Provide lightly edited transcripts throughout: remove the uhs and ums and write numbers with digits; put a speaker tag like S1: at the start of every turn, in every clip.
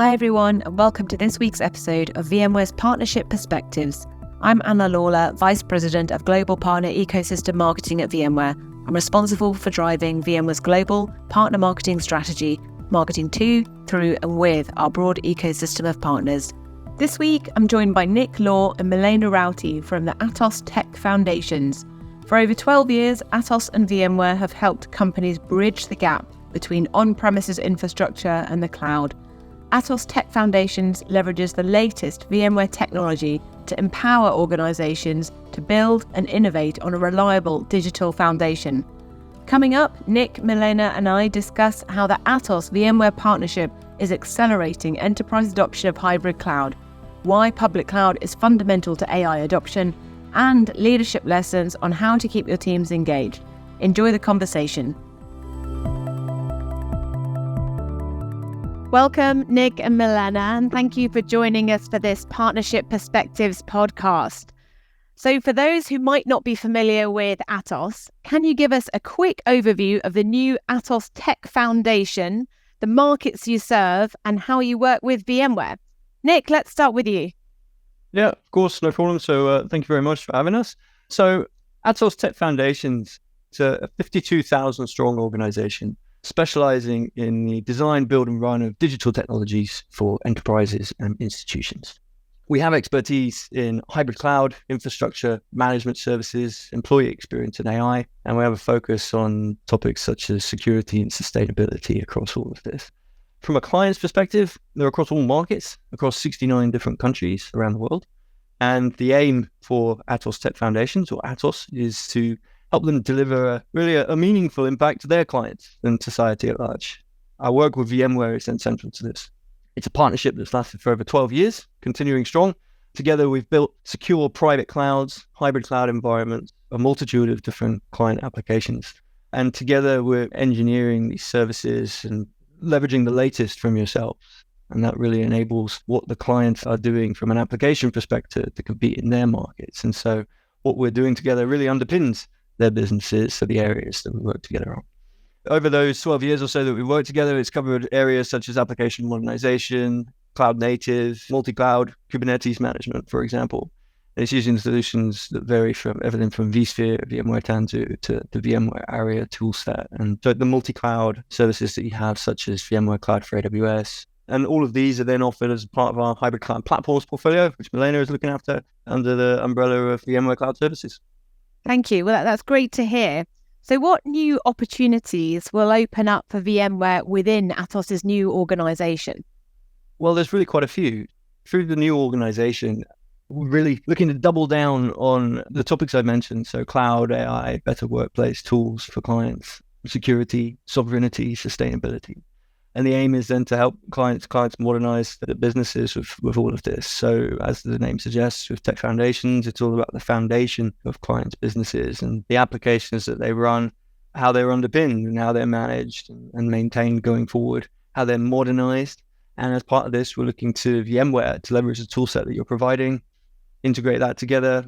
S1: Hi everyone, and welcome to this week's episode of VMware's Partnership Perspectives. I'm Anna Lawler, Vice President of Global Partner Ecosystem Marketing at VMware. I'm responsible for driving VMware's global partner marketing strategy, marketing to, through and with our broad ecosystem of partners. This week, I'm joined by Nick Law and Milena Rauti from the Atos Tech Foundations. For over 12 years, Atos and VMware have helped companies bridge the gap between on-premises infrastructure and the cloud. Atos Tech Foundations leverages the latest VMware technology to empower organizations to build and innovate on a reliable digital foundation. Coming up, Nick, Milena and I discuss how the Atos VMware partnership is accelerating enterprise adoption of hybrid cloud, why public cloud is fundamental to AI adoption, and leadership lessons on how to keep your teams engaged. Enjoy the conversation. Welcome, Nick and Milena, and thank you for joining us for this Partnership Perspectives podcast. So for those who might not be familiar with Atos, can you give us a quick overview of the new Atos Tech Foundation, the markets you serve, and how you work with VMware? Nick, let's start with you.
S2: Yeah, of course, no problem. So thank you very much for having us. So Atos Tech Foundations is a 52,000 strong organization specializing in the design, build and run of digital technologies for enterprises and institutions. We have expertise in hybrid cloud, infrastructure, management services, employee experience and AI, and we have a focus on topics such as security and sustainability across all of this. From a client's perspective, they're across all markets, across 69 different countries around the world. And the aim for Atos Tech Foundations, or Atos, is to help them deliver a meaningful impact to their clients and society at large. Our work with VMware is then central to this. It's a partnership that's lasted for over 12 years, continuing strong. Together, we've built secure private clouds, hybrid cloud environments, a multitude of different client applications. And together, we're engineering these services and leveraging the latest from yourselves. And that really enables what the clients are doing from an application perspective to compete in their markets. And so what we're doing together really underpins their businesses, so the areas that we work together on. Over those 12 years or so that we've worked together, it's covered areas such as application modernization, cloud native, multi-cloud, Kubernetes management, for example. And it's using solutions that vary from everything from vSphere, VMware Tanzu, to the VMware Aria toolset. And so the multi-cloud services that you have, such as VMware Cloud for AWS. And all of these are then offered as part of our hybrid cloud platforms portfolio, which Milena is looking after under the umbrella of VMware Cloud Services.
S1: Thank you. Well, that's great to hear. So what new opportunities will open up for VMware within Atos's new organization?
S2: Well, there's really quite a few. Through the new organization, we're really looking to double down on the topics I mentioned. So cloud, AI, better workplace tools for clients, security, sovereignty, sustainability. And the aim is then to help clients modernize their businesses with all of this. So as the name suggests, with Tech Foundations, it's all about the foundation of clients' businesses and the applications that they run, how they're underpinned and how they're managed and maintained going forward, how they're modernized. And as part of this, we're looking to VMware to leverage the tool set that you're providing, integrate that together,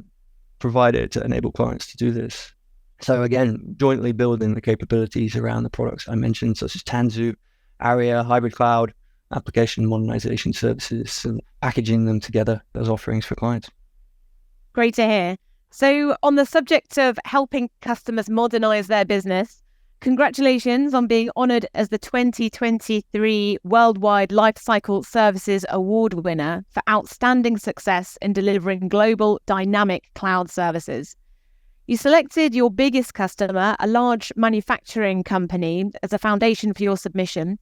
S2: provide it to enable clients to do this. So again, jointly building the capabilities around the products I mentioned, such as Tanzu, Aria, hybrid cloud, application modernization services, and packaging them together as offerings for clients.
S1: Great to hear. So on the subject of helping customers modernize their business, congratulations on being honored as the 2023 Worldwide Lifecycle Services Award winner for outstanding success in delivering global dynamic cloud services. You selected your biggest customer, a large manufacturing company, as a foundation for your submission.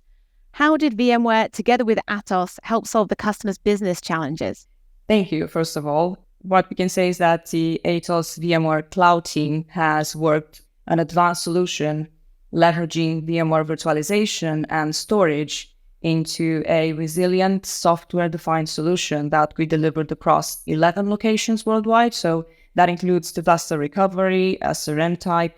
S1: How did VMware, together with Atos, help solve the customer's business challenges?
S3: Thank you, first of all. What we can say is that the Atos VMware Cloud team has worked on an advanced solution leveraging VMware virtualization and storage into a resilient software-defined solution that we delivered across 11 locations worldwide. So that includes disaster recovery, SRM type,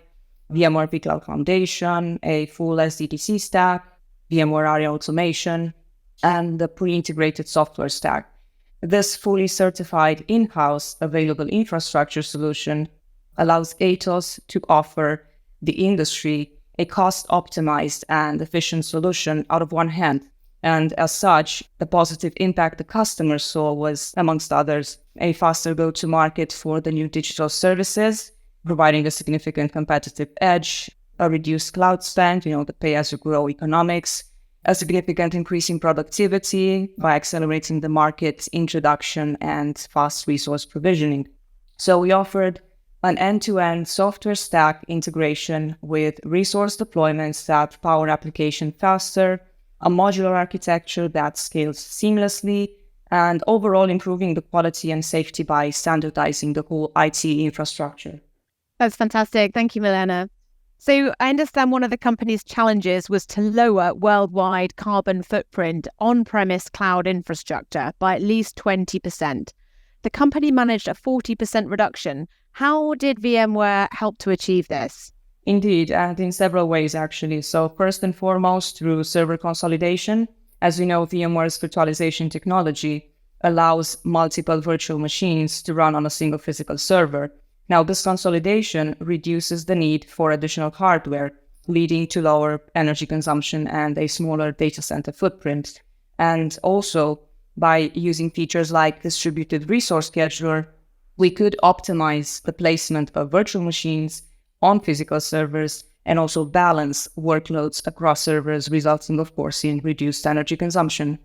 S3: VMware vCloud Foundation, a full SDDC stack, VMware Aria automation, and the pre-integrated software stack. This fully certified in-house available infrastructure solution allows Atos to offer the industry a cost-optimized and efficient solution out of one hand, And as such, the positive impact the customers saw was, amongst others, a faster go-to-market for the new digital services, providing a significant competitive edge, a reduced cloud spend, the pay-as-you-grow economics, a significant increase in productivity by accelerating the market introduction and fast resource provisioning. So we offered an end-to-end software stack integration with resource deployments that power application faster, a modular architecture that scales seamlessly, and overall improving the quality and safety by standardizing the whole IT infrastructure.
S1: That's fantastic. Thank you, Milena. So I understand one of the company's challenges was to lower worldwide carbon footprint on-premise cloud infrastructure by at least 20%. The company managed a 40% reduction. How did VMware help to achieve this?
S3: Indeed, and in several ways, actually. So first and foremost, through server consolidation. As we know, VMware's virtualization technology allows multiple virtual machines to run on a single physical server. Now, this consolidation reduces the need for additional hardware, leading to lower energy consumption and a smaller data center footprint. And also, by using features like distributed resource scheduler, we could optimize the placement of virtual machines on physical servers and also balance workloads across servers, resulting, of course, in reduced energy consumption.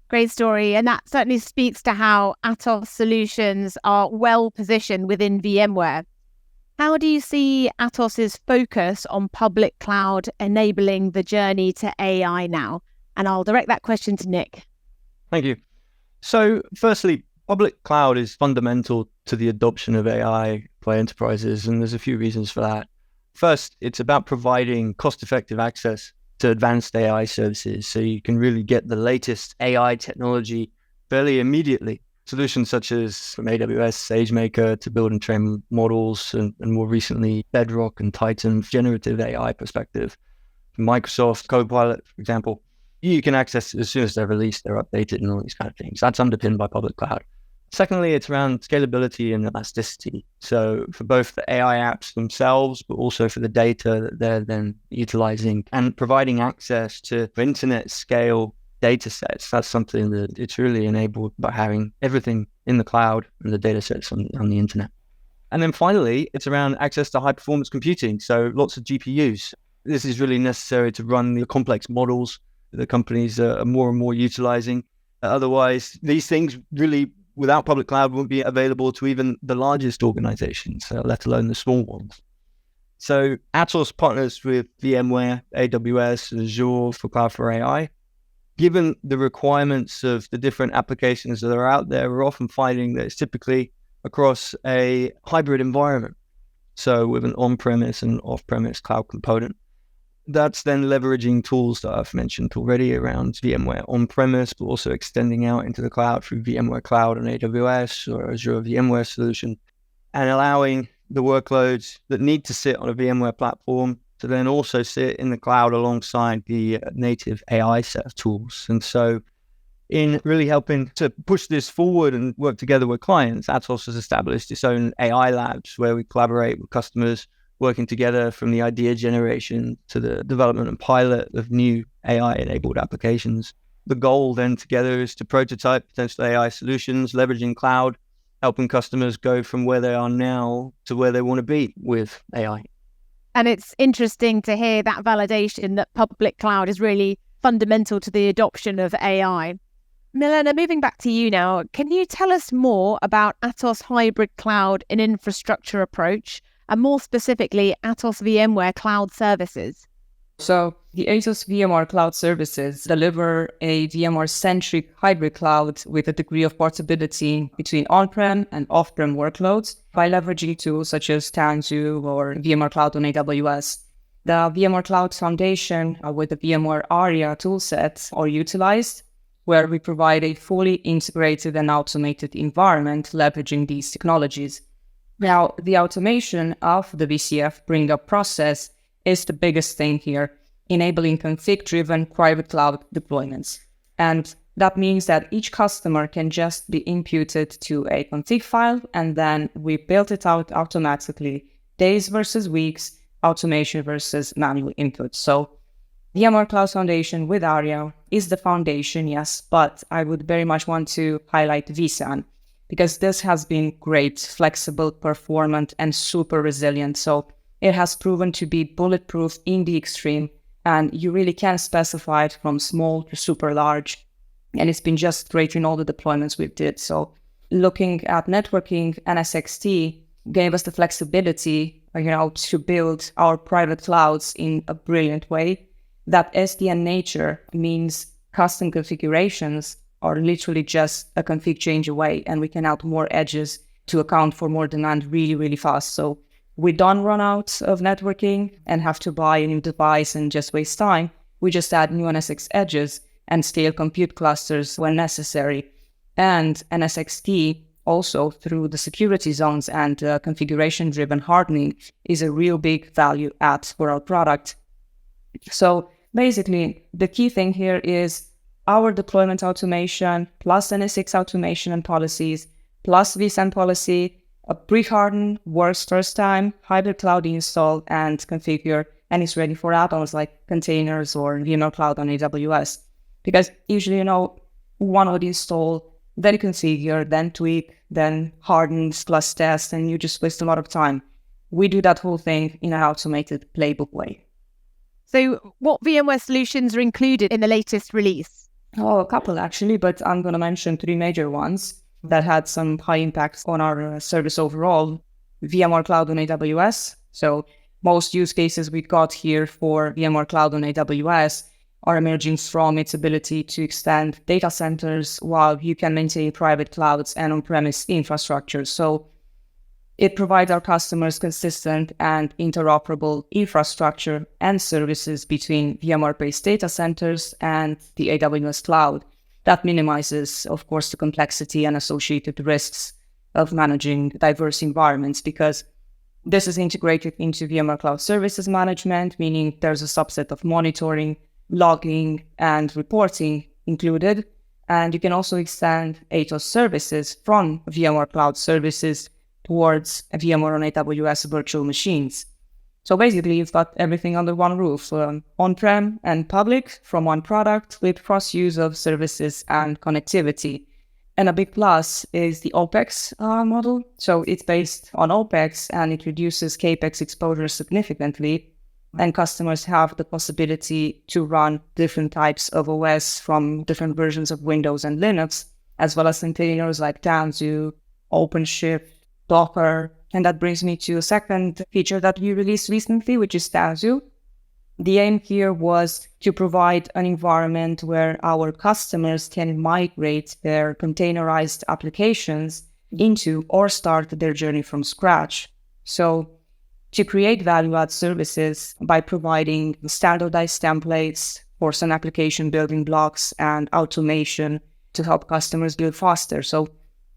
S1: Great story. And that certainly speaks to how Atos solutions are well positioned within VMware. How do you see Atos's focus on public cloud enabling the journey to AI now? And I'll direct that question to Nick.
S2: Thank you. So firstly, public cloud is fundamental to the adoption of AI by enterprises, and there's a few reasons for that. First, it's about providing cost-effective access to advanced AI services, so you can really get the latest AI technology fairly immediately. Solutions such as from AWS SageMaker to build and train models, and more recently Bedrock and Titan generative AI perspective. From Microsoft Copilot, for example, you can access as soon as they're released, they're updated and all these kind of things. That's underpinned by public cloud. Secondly, it's around scalability and elasticity. So for both the AI apps themselves, but also for the data that they're then utilizing and providing access to internet scale data sets. That's something that it's really enabled by having everything in the cloud and the data sets on the internet. And then finally, it's around access to high performance computing. So lots of GPUs. This is really necessary to run the complex models that companies are more and more utilizing. Otherwise, these things really, without public cloud, won't be available to even the largest organizations, let alone the small ones. So Atos partners with VMware, AWS, and Azure for Cloud for AI. Given the requirements of the different applications that are out there, we're often finding that it's typically across a hybrid environment. So with an on-premise and off-premise cloud component. That's then leveraging tools that I've mentioned already around VMware on-premise, but also extending out into the cloud through VMware Cloud on AWS or Azure VMware solution, and allowing the workloads that need to sit on a VMware platform to then also sit in the cloud alongside the native AI set of tools. And so in really helping to push this forward and work together with clients, Atos has established its own AI labs where we collaborate with customers, working together from the idea generation to the development and pilot of new AI-enabled applications. The goal then together is to prototype potential AI solutions, leveraging cloud, helping customers go from where they are now to where they want to be with AI.
S1: And it's interesting to hear that validation that public cloud is really fundamental to the adoption of AI. Milena, moving back to you now, can you tell us more about Atos hybrid cloud and infrastructure approach, and more specifically, Atos VMware Cloud Services?
S3: So the Atos VMware Cloud Services deliver a VMware-centric hybrid cloud with a degree of portability between on-prem and off-prem workloads by leveraging tools such as Tanzu or VMware Cloud on AWS. The VMware Cloud Foundation with the VMware ARIA toolset are utilized, where we provide a fully integrated and automated environment leveraging these technologies. Now, the automation of the VCF bring-up process is the biggest thing here, enabling config-driven private cloud deployments. And that means that each customer can just be imputed to a config file, and then we build it out automatically, days versus weeks, automation versus manual input. So VMware Cloud Foundation with ARIA is the foundation, yes, but I would very much want to highlight vSAN because this has been great, flexible, performant, and super resilient. So it has proven to be bulletproof in the extreme, and you really can specify it from small to super large. And it's been just great in all the deployments we did. So looking at networking, NSXT gave us the flexibility, to build our private clouds in a brilliant way. That SDN nature means custom configurations are literally just a config change away, and we can add more edges to account for more demand really, really fast. So we don't run out of networking and have to buy a new device and just waste time. We just add new NSX edges and scale compute clusters when necessary. And NSXT also through the security zones and configuration-driven hardening is a real big value add for our product. So basically, the key thing here is our deployment automation plus NSX automation and policies plus vSAN policy, a pre-hardened works first time, hybrid cloud install and configure, and it's ready for add-ons like containers or VMware Cloud on AWS. Because usually, one would install, then configure, then tweak, then harden plus test, and you just waste a lot of time. We do that whole thing in an automated playbook way.
S1: So what VMware solutions are included in the latest release?
S3: Oh, a couple actually, but I'm going to mention 3 major ones that had some high impacts on our service overall. VMware Cloud on AWS. So most use cases we got here for VMware Cloud on AWS are emerging from its ability to extend data centers while you can maintain private clouds and on-premise infrastructure. So it provides our customers consistent and interoperable infrastructure and services between VMware-based data centers and the AWS cloud. That minimizes, of course, the complexity and associated risks of managing diverse environments because this is integrated into VMware Cloud Services Management, meaning there's a subset of monitoring, logging, and reporting included. And you can also extend Atos services from VMware Cloud Services towards VMware on AWS virtual machines. So basically, you've got everything under one roof, on-prem and public from one product with cross-use of services and connectivity. And a big plus is the OpEx model. So it's based on OpEx and it reduces CapEx exposure significantly. And customers have the possibility to run different types of OS from different versions of Windows and Linux, as well as containers like Tanzu, OpenShift, Docker. And that brings me to a second feature that we released recently, which is Tanzu. The aim here was to provide an environment where our customers can migrate their containerized applications into or start their journey from scratch. So to create value-add services by providing standardized templates for some application building blocks and automation to help customers build faster. So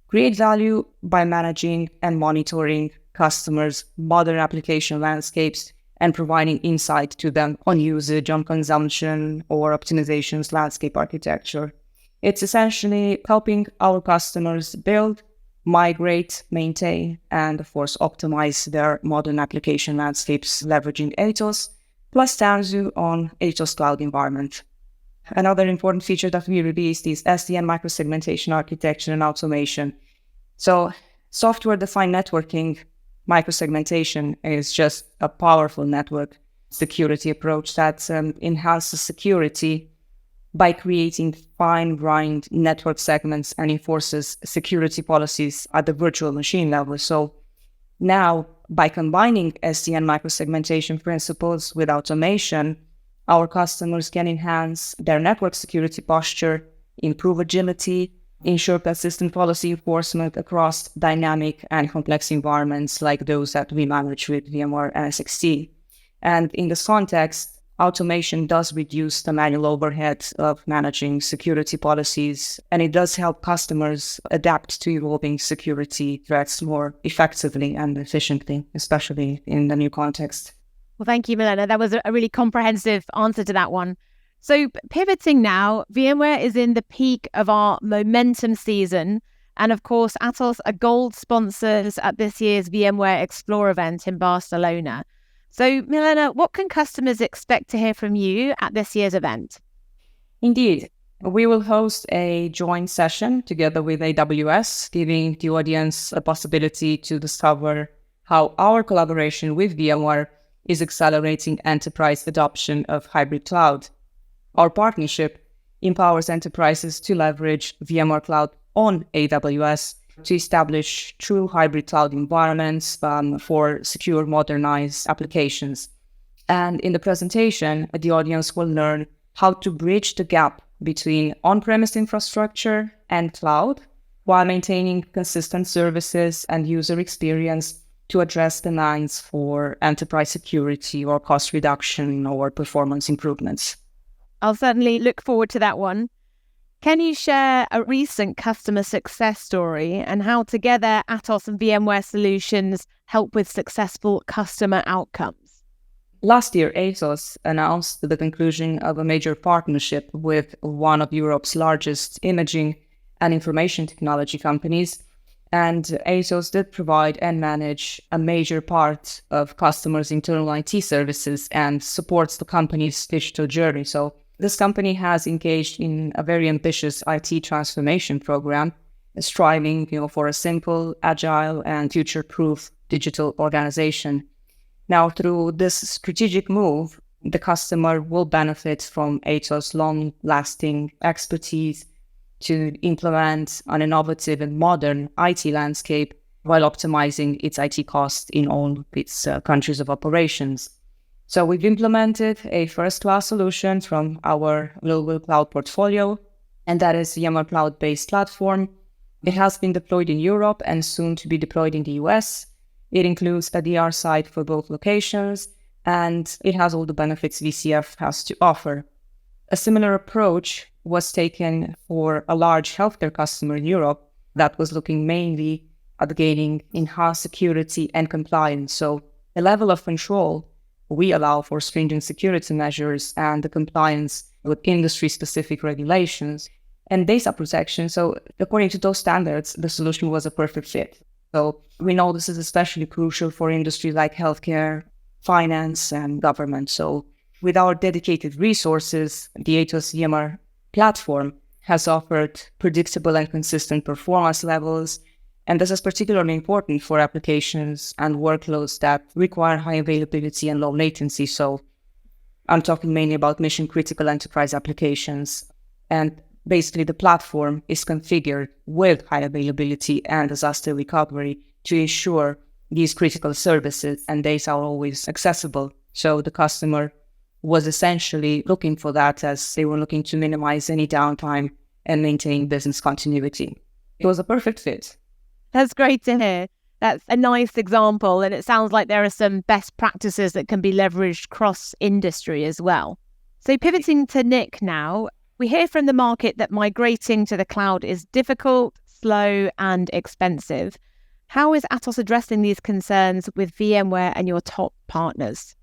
S3: create value by managing and monitoring customers' modern application landscapes and providing insight to them on usage, on consumption, or optimizations, landscape architecture. It's essentially helping our customers build, migrate, maintain, and of course, optimize their modern application landscapes leveraging Atos, plus Tanzu on Atos cloud environment. Another important feature that we released is SDN microsegmentation architecture and automation. So software-defined networking microsegmentation is just a powerful network security approach that enhances security by creating fine-grained network segments and enforces security policies at the virtual machine level. So now, by combining SDN microsegmentation principles with automation, our customers can enhance their network security posture, improve agility, ensure consistent policy enforcement across dynamic and complex environments like those that we manage with VMware NSXT. And in this context, automation does reduce the manual overhead of managing security policies, and it does help customers adapt to evolving security threats more effectively and efficiently, especially in the new context.
S1: Well, thank you, Milena. That was a really comprehensive answer to that one. So pivoting now, VMware is in the peak of our momentum season. And of course, Atos are gold sponsors at this year's VMware Explore event in Barcelona. So, Milena, what can customers expect to hear from you at this year's event?
S3: Indeed, we will host a joint session together with AWS, giving the audience a possibility to discover how our collaboration with VMware is accelerating enterprise adoption of hybrid cloud. Our partnership empowers enterprises to leverage VMware Cloud on AWS to establish true hybrid cloud environments for secure, modernized applications. And in the presentation, the audience will learn how to bridge the gap between on-premise infrastructure and cloud while maintaining consistent services and user experience to address demands for enterprise security or cost reduction or performance improvements.
S1: I'll certainly look forward to that one. Can you share a recent customer success story and how together Atos and VMware solutions help with successful customer outcomes?
S3: Last year, Atos announced the conclusion of a major partnership with one of Europe's largest imaging and information technology companies. And Atos did provide and manage a major part of customers' internal IT services and supports the company's digital journey. So this company has engaged in a very ambitious IT transformation program, striving, for a simple, agile, and future-proof digital organization. Now, through this strategic move, the customer will benefit from Atos' long-lasting expertise to implement an innovative and modern IT landscape while optimizing its IT costs in all its countries of operations. So we've implemented a first-class solution from our global cloud portfolio, and that is VMware Cloud-based platform. It has been deployed in Europe and soon to be deployed in the US. It includes a DR site for both locations, and it has all the benefits VCF has to offer. A similar approach was taken for a large healthcare customer in Europe that was looking mainly at gaining enhanced security and compliance. So the level of control we allow for stringent security measures and the compliance with industry-specific regulations and data protection. So according to those standards, the solution was a perfect fit. So we know this is especially crucial for industries like healthcare, finance, and government. So with our dedicated resources, the Atos VMware platform has offered predictable and consistent performance levels. And this is particularly important for applications and workloads that require high availability and low latency. So I'm talking mainly about mission-critical enterprise applications. And basically, the platform is configured with high availability and disaster recovery to ensure these critical services and data are always accessible. So the customer was essentially looking for that as they were looking to minimize any downtime and maintain business continuity. It was a perfect fit.
S1: That's great to hear. That's a nice example, and it sounds like there are some best practices that can be leveraged cross industry as well. So pivoting to Nick now, we hear from the market that migrating to the cloud is difficult, slow, and expensive. How is Atos addressing these concerns with VMware and your top partners?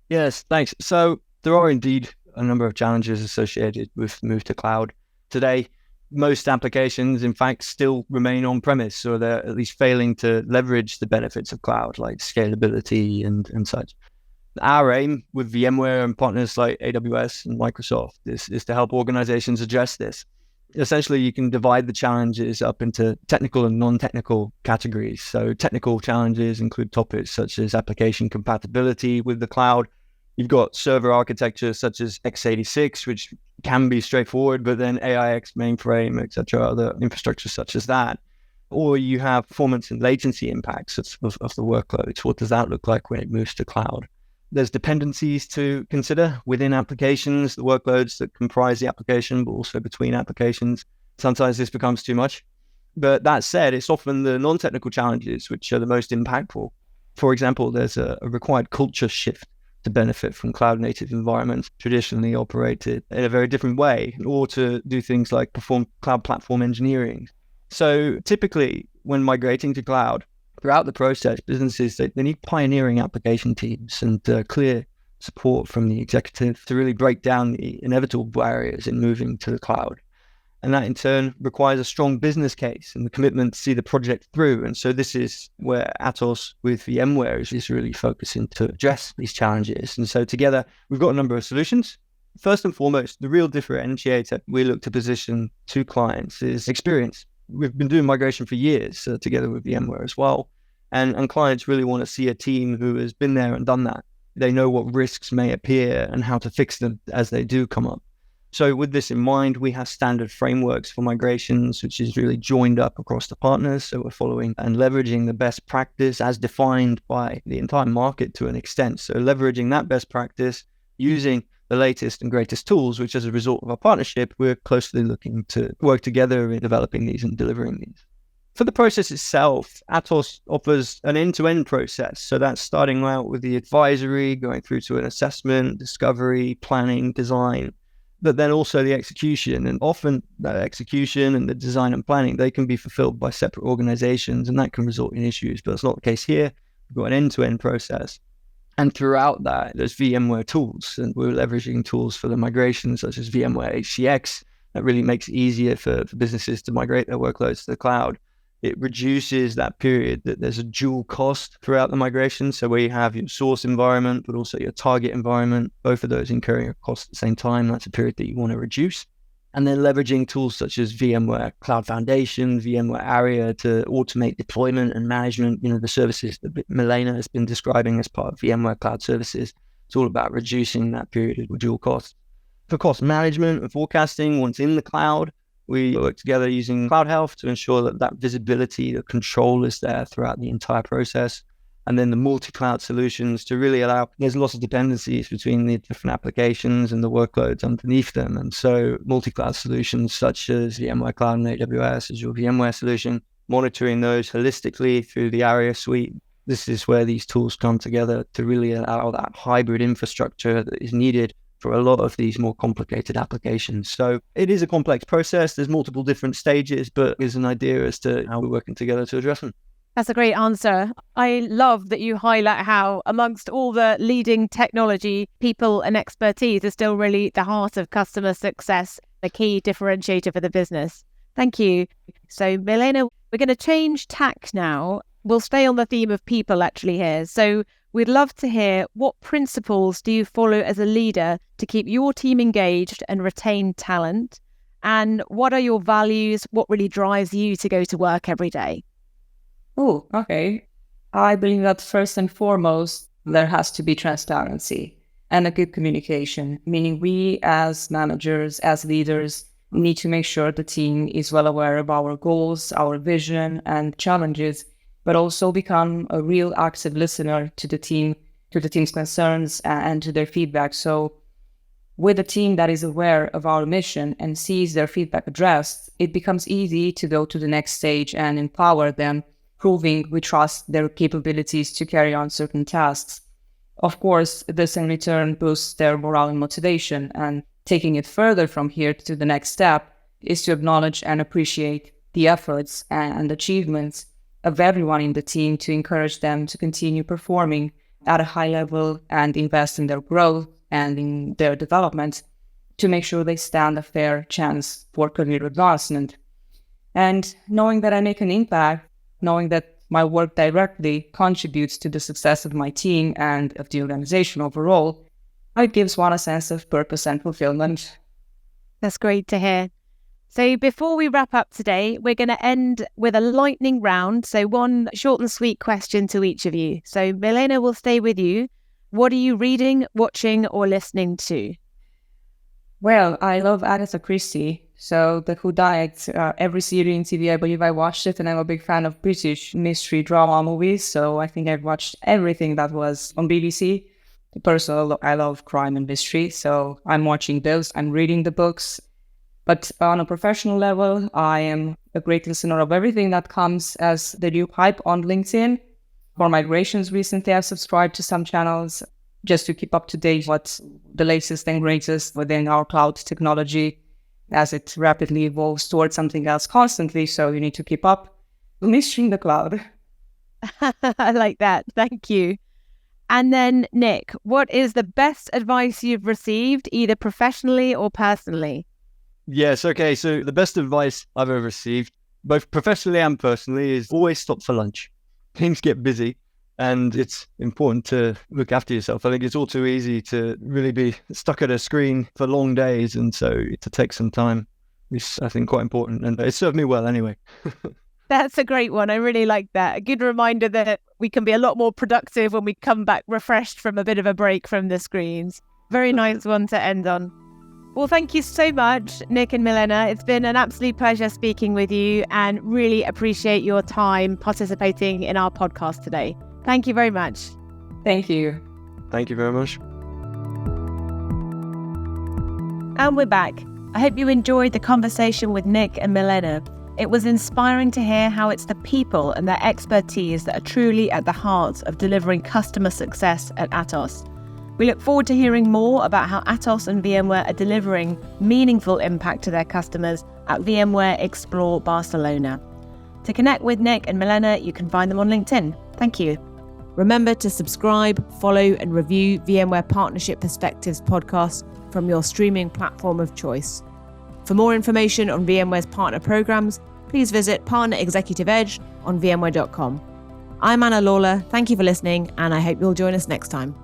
S2: Yes, thanks. So there are indeed a number of challenges associated with move to cloud. Today, most applications, in fact, still remain on-premise, or they're at least failing to leverage the benefits of cloud, like scalability and such. Our aim with VMware and partners like AWS and Microsoft is to help organizations address this. Essentially, you can divide the challenges up into technical and non-technical categories. So technical challenges include topics such as application compatibility with the cloud. You've got server architecture such as x86, which can be straightforward, but then AIX mainframe, etc., other infrastructure such as that. Or you have performance and latency impacts of the workloads. What does that look like when it moves to cloud? There's dependencies to consider within applications, the workloads that comprise the application, but also between applications. Sometimes this becomes too much. But that said, it's often the non-technical challenges which are the most impactful. For example, there's a required culture shift to benefit from cloud-native environments traditionally operated in a very different way, or to do things like perform cloud platform engineering. So typically, when migrating to cloud, throughout the process, businesses, they need pioneering application teams and clear support from the executive to really break down the inevitable barriers in moving to the cloud. And that in turn requires a strong business case and the commitment to see the project through. And so this is where Atos with VMware is really focusing to address these challenges. And so together, we've got a number of solutions. First and foremost, the real differentiator we look to position to clients is experience. We've been doing migration for years together with VMware as well. And clients really want to see a team who has been there and done that. They know what risks may appear and how to fix them as they do come up. So with this in mind, we have standard frameworks for migrations, which is really joined up across the partners. So we're following and leveraging the best practice as defined by the entire market to an extent. So leveraging that best practice, using the latest and greatest tools, which as a result of our partnership, we're closely looking to work together in developing these and delivering these. For the process itself, Atos offers an end-to-end process. So that's starting out with the advisory, going through to an assessment, discovery, planning, design, but then also the execution. And often that execution and the design and planning, they can be fulfilled by separate organizations, and that can result in issues. But it's not the case here. We've got an end-to-end process. And throughout that, there's VMware tools, and we're leveraging tools for the migration, such as VMware HCX. That really makes it easier for businesses to migrate their workloads to the cloud. It reduces that period that there's a dual cost throughout the migration. So where you have your source environment, but also your target environment, both of those incurring a cost at the same time. That's a period that you want to reduce. And then leveraging tools such as VMware Cloud Foundation, VMware Area to automate deployment and management, the services that Milena has been describing as part of VMware Cloud Services. It's all about reducing that period of dual cost. For cost management and forecasting, once in the cloud, we work together using Cloud Health to ensure that visibility, the control is there throughout the entire process. And then the multi-cloud solutions to really allow, there's lots of dependencies between the different applications and the workloads underneath them. And so multi-cloud solutions such as VMware Cloud and AWS, Azure VMware solution, monitoring those holistically through the Area suite. This is where these tools come together to really allow that hybrid infrastructure that is needed for a lot of these more complicated applications. So it is a complex process. There's multiple different stages, but there's an idea as to how we're working together to address them.
S1: That's a great answer. I love that you highlight how amongst all the leading technology, people and expertise are still really the heart of customer success, the key differentiator for the business. Thank you. So Milena, we're going to change tack now. We'll stay on the theme of people actually here. So we'd love to hear, what principles do you follow as a leader to keep your team engaged and retain talent? And what are your values? What really drives you to go to work every day?
S3: Oh, okay. I believe that first and foremost, there has to be transparency and a good communication, meaning we as managers, as leaders, need to make sure the team is well aware of our goals, our vision and challenges, but also become a real active listener to the team's concerns and to their feedback. So with a team that is aware of our mission and sees their feedback addressed, it becomes easy to go to the next stage and empower them, proving we trust their capabilities to carry on certain tasks. Of course, this in return boosts their morale and motivation, and taking it further from here to the next step is to acknowledge and appreciate the efforts and achievements of everyone in the team to encourage them to continue performing at a high level and invest in their growth and in their development to make sure they stand a fair chance for career advancement. And knowing that I make an impact, knowing that my work directly contributes to the success of my team and of the organization overall, it gives one a sense of purpose and fulfillment.
S1: That's great to hear. So before we wrap up today, we're going to end with a lightning round. So one short and sweet question to each of you. So Milena, will stay with you. What are you reading, watching, or listening to?
S3: Well, I love Agatha Christie. So the whodunit, every series in TV, I believe I watched it, and I'm a big fan of British mystery drama movies. So I think I've watched everything that was on BBC. Personally, I love crime and mystery, so I'm watching those. I'm reading the books. But on a professional level, I am a great listener of everything that comes as the new hype on LinkedIn. For migrations recently, I've subscribed to some channels just to keep up to date what the latest and greatest within our cloud technology, as it rapidly evolves towards something else constantly. So you need to keep up. Mystery the cloud.
S1: I like that. Thank you. And then Nick, what is the best advice you've received, either professionally or personally?
S2: Yes. Okay. So the best advice I've ever received, both professionally and personally, is always stop for lunch. Things get busy and it's important to look after yourself. I think it's all too easy to really be stuck at a screen for long days. And so to take some time is, I think, quite important. And it served me well anyway.
S1: That's a great one. I really like that. A good reminder that we can be a lot more productive when we come back refreshed from a bit of a break from the screens. Very nice one to end on. Well, thank you so much, Nick and Milena. It's been an absolute pleasure speaking with you and really appreciate your time participating in our podcast today. Thank you very much.
S3: Thank you.
S2: Thank you very much.
S1: And we're back. I hope you enjoyed the conversation with Nick and Milena. It was inspiring to hear how it's the people and their expertise that are truly at the heart of delivering customer success at Atos. We look forward to hearing more about how Atos and VMware are delivering meaningful impact to their customers at VMware Explore Barcelona. To connect with Nick and Milena, you can find them on LinkedIn. Thank you. Remember to subscribe, follow, and review VMware Partnership Perspectives podcast from your streaming platform of choice. For more information on VMware's partner programs, please visit Partner Executive Edge on VMware.com. I'm Anna Lawler. Thank you for listening, and I hope you'll join us next time.